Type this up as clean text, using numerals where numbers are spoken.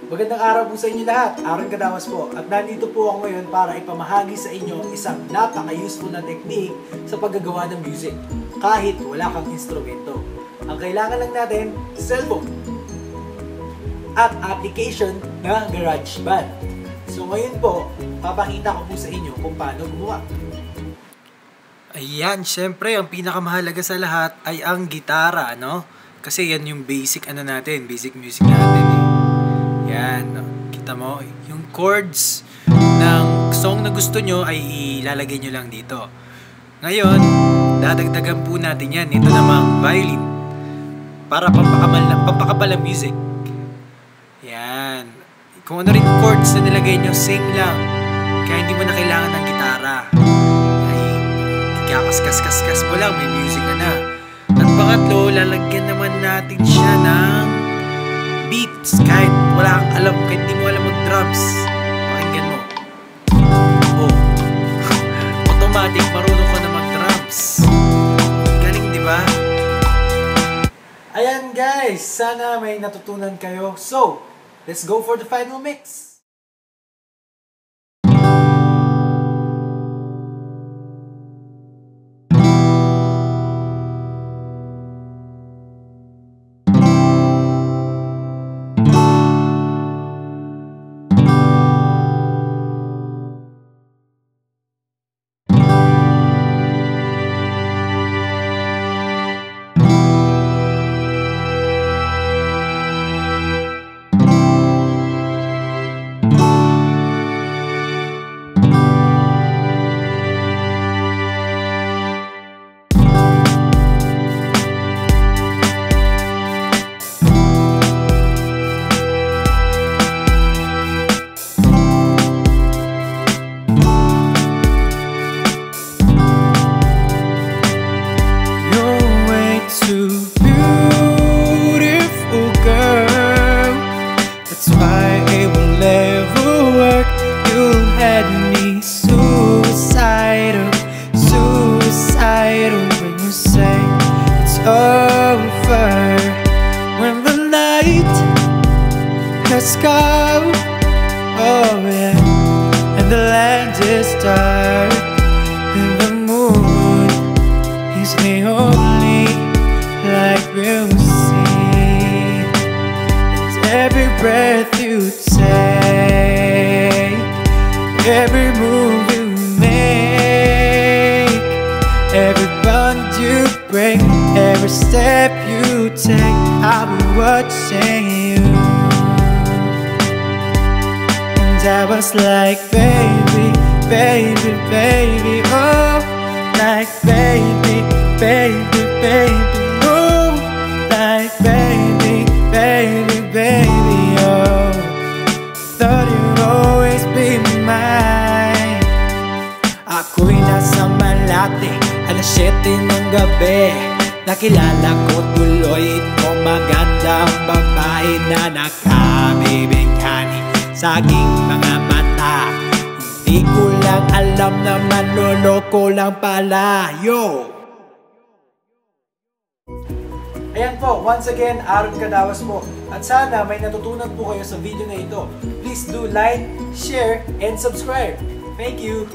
Magandang araw po sa inyo lahat. Aaron Cadawas po. At nandito po ako ngayon para ipamahagi sa inyo isang napaka-useful na technique sa paggagawa ng music kahit wala kang instrumento. Ang kailangan lang natin, cellphone at application na GarageBand. So ngayon po, papakita ko po sa inyo kung paano gumawa. Ayan, syempre ang pinakamahalaga sa lahat ay ang gitara, no? Kasi yan yung basic natin, basic music natin eh. Yan, kita mo, yung chords ng song na gusto nyo ay ilalagay nyo lang dito. Ngayon, dadagdagan po natin yan. Ito namang violin para pampakapal ang music. Yan. Kung ano rin chords na nilagay nyo, sing lang. Kaya hindi mo na kailangan ng gitara. Ay, ikakaskas-kaskas mo lang, may music na. At pangatlo, lalagyan naman natin siya ng beats, kahit wala kang alam, kahit di mo alam mag-drums, pakinggan mo. Oh, automatic marunong ka na mag-drums. Galing, di ba? Ayan guys, sana may natutunan kayo. So, let's go for the final mix. Over when the night has come, oh yeah, and the land is dark, and the moon is the only light we'll see. It's every breath you take, every move you make, every bond you break, every step you take, I'll be watching you. And I was like, baby, baby, baby, oh, like baby, baby, baby, oh, like baby, baby, baby, oh, thought you'd always be mine. Ako'y nasa Malate, alas 7 ng gabi. Nakilala ko tuloy itong magandang babae na nakabibigani sa aking mga mata. Hindi ko lang alam na manloloko lang pala, yo! Ayan po, once again, Aaron Cadawas po. At sana may natutunan po kayo sa video na ito. Please do like, share, and subscribe. Thank you!